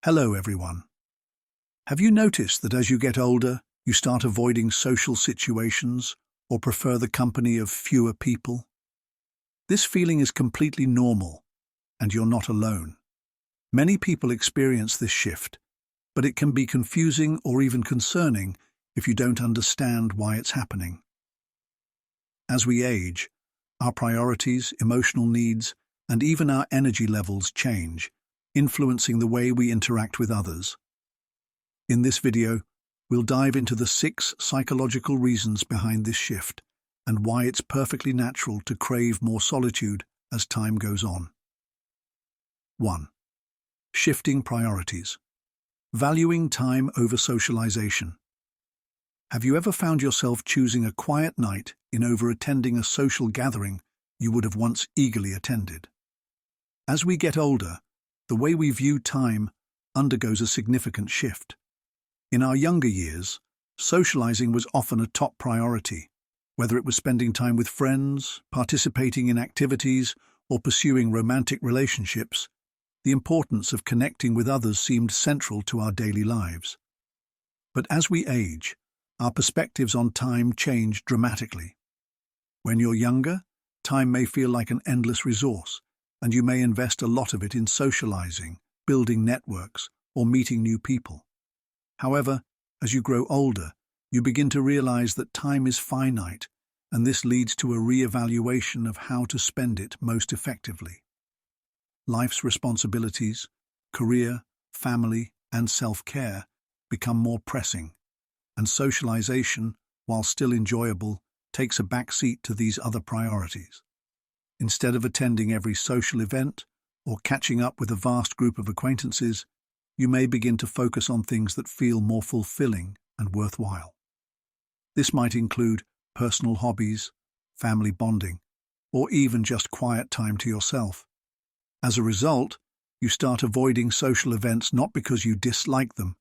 Hello, everyone. Have you noticed that as you get older, you start avoiding social situations or prefer the company of fewer people? This feeling is completely normal, and you're not alone. Many people experience this shift, but it can be confusing or even concerning if you don't understand why it's happening. As we age, our priorities, emotional needs, and even our energy levels change, influencing the way we interact with others. In this video, we'll dive into the 6 psychological reasons behind this shift and why it's perfectly natural to crave more solitude as time goes on. 1. Shifting priorities. Valuing time over socialization. Have you ever found yourself choosing a quiet night over attending a social gathering you would have once eagerly attended? As we get older, the way we view time undergoes a significant shift. In our younger years, socializing was often a top priority, whether it was spending time with friends, participating in activities, or pursuing romantic relationships. The importance of connecting with others seemed central to our daily lives. But as we age, our perspectives on time change dramatically. When you're younger, time may feel like an endless resource, and you may invest a lot of it in socializing, building networks, or meeting new people. However, as you grow older, you begin to realize that time is finite, and this leads to a re-evaluation of how to spend it most effectively. Life's responsibilities, career, family, and self-care become more pressing, and socialization, while still enjoyable, takes a backseat to these other priorities. Instead of attending every social event or catching up with a vast group of acquaintances, you may begin to focus on things that feel more fulfilling and worthwhile. This might include personal hobbies, family bonding, or even just quiet time to yourself. As a result, you start avoiding social events not because you dislike them,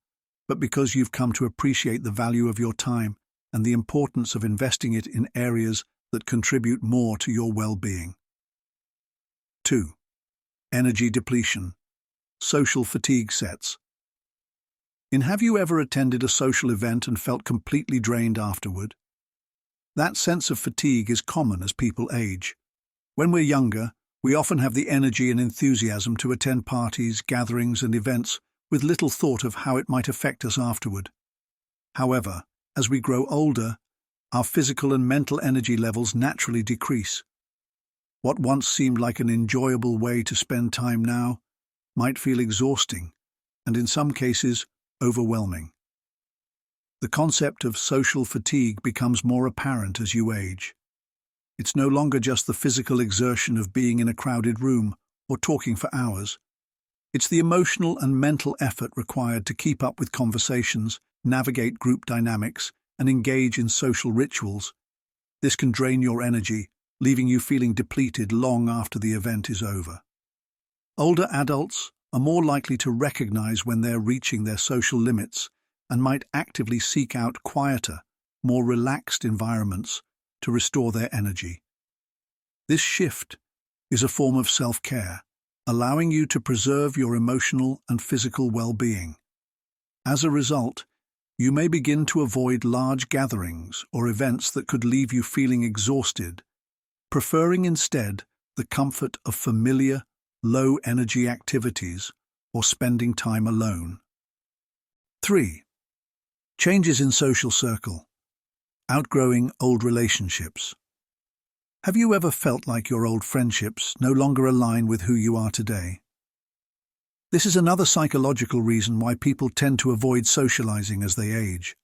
but because you've come to appreciate the value of your time and the importance of investing it in areas that contribute more to your well-being. 2. Energy depletion. Social fatigue sets. Have you ever attended a social event and felt completely drained afterward? That sense of fatigue is common as people age. When we're younger, we often have the energy and enthusiasm to attend parties, gatherings, and events with little thought of how it might affect us afterward. However, as we grow older, our physical and mental energy levels naturally decrease. What once seemed like an enjoyable way to spend time now might feel exhausting and, in some cases, overwhelming. The concept of social fatigue becomes more apparent as you age. It's no longer just the physical exertion of being in a crowded room or talking for hours. It's the emotional and mental effort required to keep up with conversations, navigate group dynamics, and engage in social rituals. This can drain your energy, leaving you feeling depleted long after the event is over. Older adults are more likely to recognize when they're reaching their social limits and might actively seek out quieter, more relaxed environments to restore their energy. This shift is a form of self-care, allowing you to preserve your emotional and physical well-being. As a result, you may begin to avoid large gatherings or events that could leave you feeling exhausted, preferring instead the comfort of familiar, low-energy activities or spending time alone. 3. Changes in social circle. Outgrowing old relationships. Have you ever felt like your old friendships no longer align with who you are today? This is another psychological reason why people tend to avoid socializing as they age.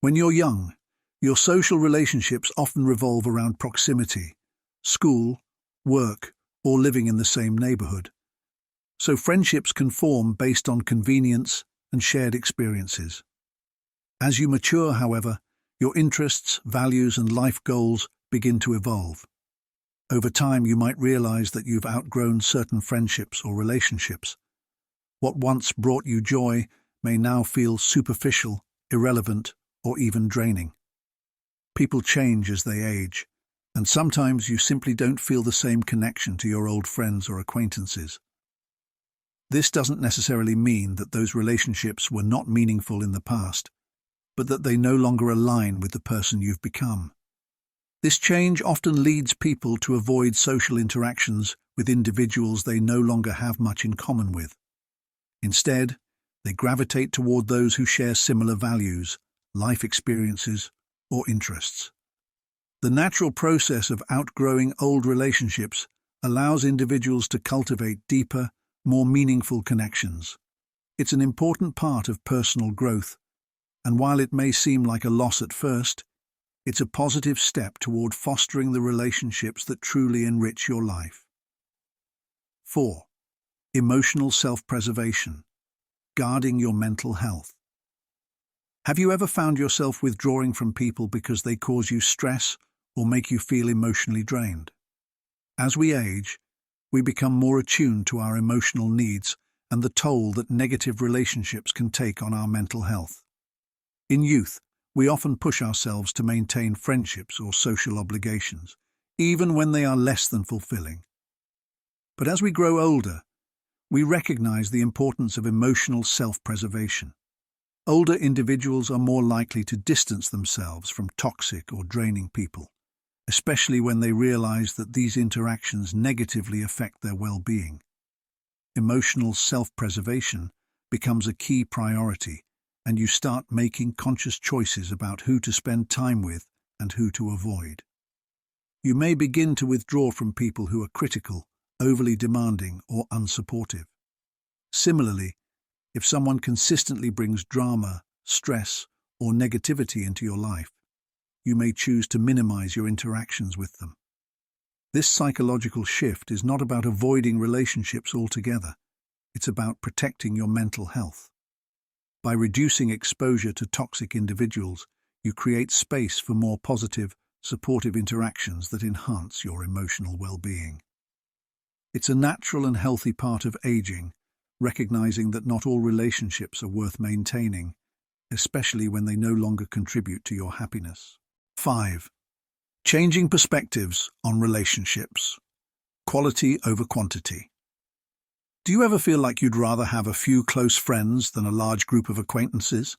When you're young, your social relationships often revolve around proximity, school, work, or living in the same neighborhood. So friendships can form based on convenience and shared experiences. As you mature, however, your interests, values, and life goals begin to evolve. Over time, you might realize that you've outgrown certain friendships or relationships. What once brought you joy may now feel superficial, irrelevant, or even draining. People change as they age, and sometimes you simply don't feel the same connection to your old friends or acquaintances. This doesn't necessarily mean that those relationships were not meaningful in the past, but that they no longer align with the person you've become. This change often leads people to avoid social interactions with individuals they no longer have much in common with. Instead, they gravitate toward those who share similar values, life experiences, or interests. The natural process of outgrowing old relationships allows individuals to cultivate deeper, more meaningful connections. It's an important part of personal growth, and while it may seem like a loss at first, it's a positive step toward fostering the relationships that truly enrich your life. 4. Emotional self-preservation. Guarding your mental health. Have you ever found yourself withdrawing from people because they cause you stress or make you feel emotionally drained? As we age, we become more attuned to our emotional needs and the toll that negative relationships can take on our mental health. In youth, we often push ourselves to maintain friendships or social obligations, even when they are less than fulfilling. But as we grow older, we recognize the importance of emotional self-preservation. Older individuals are more likely to distance themselves from toxic or draining people, especially when they realize that these interactions negatively affect their well-being. Emotional self-preservation becomes a key priority, and you start making conscious choices about who to spend time with and who to avoid. You may begin to withdraw from people who are critical, overly demanding, or unsupportive. Similarly, if someone consistently brings drama, stress, or negativity into your life, you may choose to minimize your interactions with them. This psychological shift is not about avoiding relationships altogether. It's about protecting your mental health. By reducing exposure to toxic individuals, you create space for more positive, supportive interactions that enhance your emotional well-being. It's a natural and healthy part of aging, recognizing that not all relationships are worth maintaining, especially when they no longer contribute to your happiness. 5. Changing perspectives on relationships. Quality over quantity. Do you ever feel like you'd rather have a few close friends than a large group of acquaintances?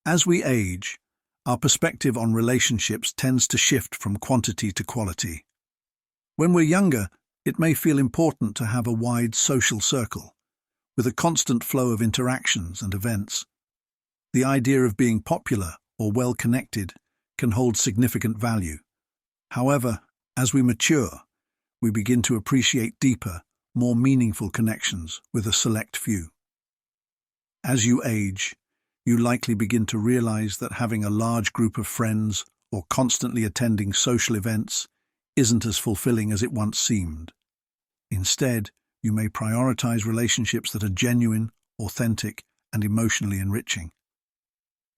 As we age, our perspective on relationships tends to shift from quantity to quality. When we're younger, it may feel important to have a wide social circle, with a constant flow of interactions and events. The idea of being popular or well-connected can hold significant value. However, as we mature, we begin to appreciate deeper, more meaningful connections with a select few. As you age, you likely begin to realize that having a large group of friends or constantly attending social events isn't as fulfilling as it once seemed. Instead, you may prioritize relationships that are genuine, authentic, and emotionally enriching.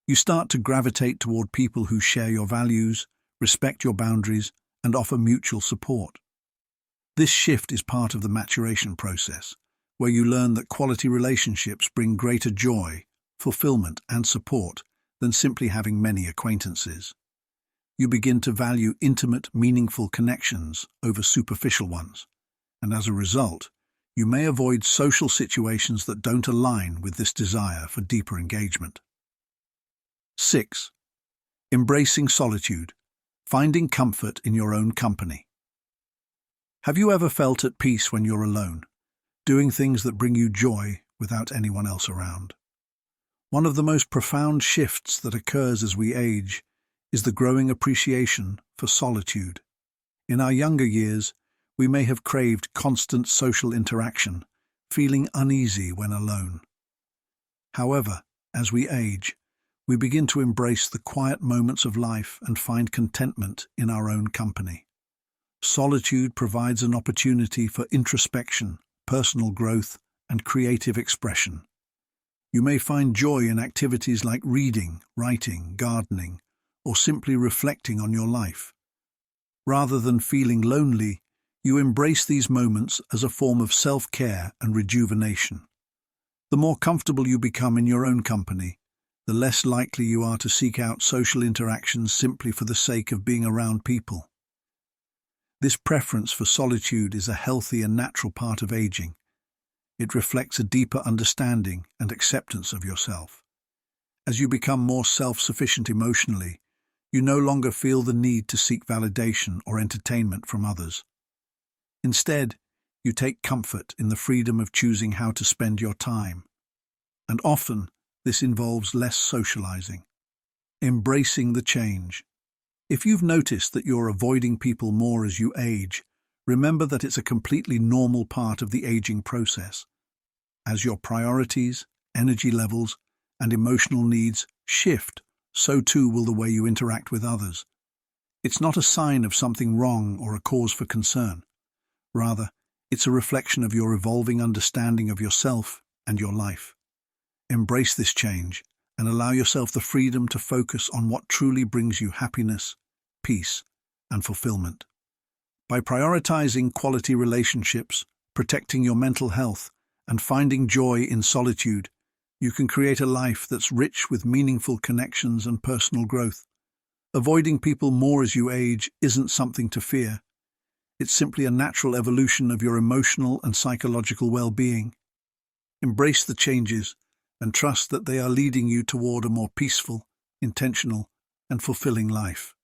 You start to gravitate toward people who share your values, respect your boundaries, and offer mutual support. This shift is part of the maturation process, where you learn that quality relationships bring greater joy, fulfillment, and support than simply having many acquaintances. You begin to value intimate, meaningful connections over superficial ones, and as a result, you may avoid social situations that don't align with this desire for deeper engagement. 6. Embracing solitude, finding comfort in your own company. Have you ever felt at peace when you're alone, doing things that bring you joy without anyone else around? One of the most profound shifts that occurs as we age is the growing appreciation for solitude. In our younger years, we may have craved constant social interaction, feeling uneasy when alone. However, as we age, we begin to embrace the quiet moments of life and find contentment in our own company. Solitude provides an opportunity for introspection, personal growth, and creative expression. You may find joy in activities like reading, writing, gardening, or simply reflecting on your life. Rather than feeling lonely, you embrace these moments as a form of self-care and rejuvenation. The more comfortable you become in your own company, the less likely you are to seek out social interactions simply for the sake of being around people. This preference for solitude is a healthy and natural part of aging, It reflects a deeper understanding and acceptance of yourself. As you become more self-sufficient emotionally, you no longer feel the need to seek validation or entertainment from others. Instead, you take comfort in the freedom of choosing how to spend your time. And often, this involves less socializing. Embracing the change. If you've noticed that you're avoiding people more as you age, remember that it's a completely normal part of the aging process. As your priorities, energy levels, and emotional needs shift, so too will the way you interact with others. It's not a sign of something wrong or a cause for concern. Rather, it's a reflection of your evolving understanding of yourself and your life. Embrace this change and allow yourself the freedom to focus on what truly brings you happiness, peace, and fulfillment. By prioritizing quality relationships, protecting your mental health, and finding joy in solitude, you can create a life that's rich with meaningful connections and personal growth. Avoiding people more as you age isn't something to fear. It's simply a natural evolution of your emotional and psychological well-being. Embrace the changes and trust that they are leading you toward a more peaceful, intentional, and fulfilling life.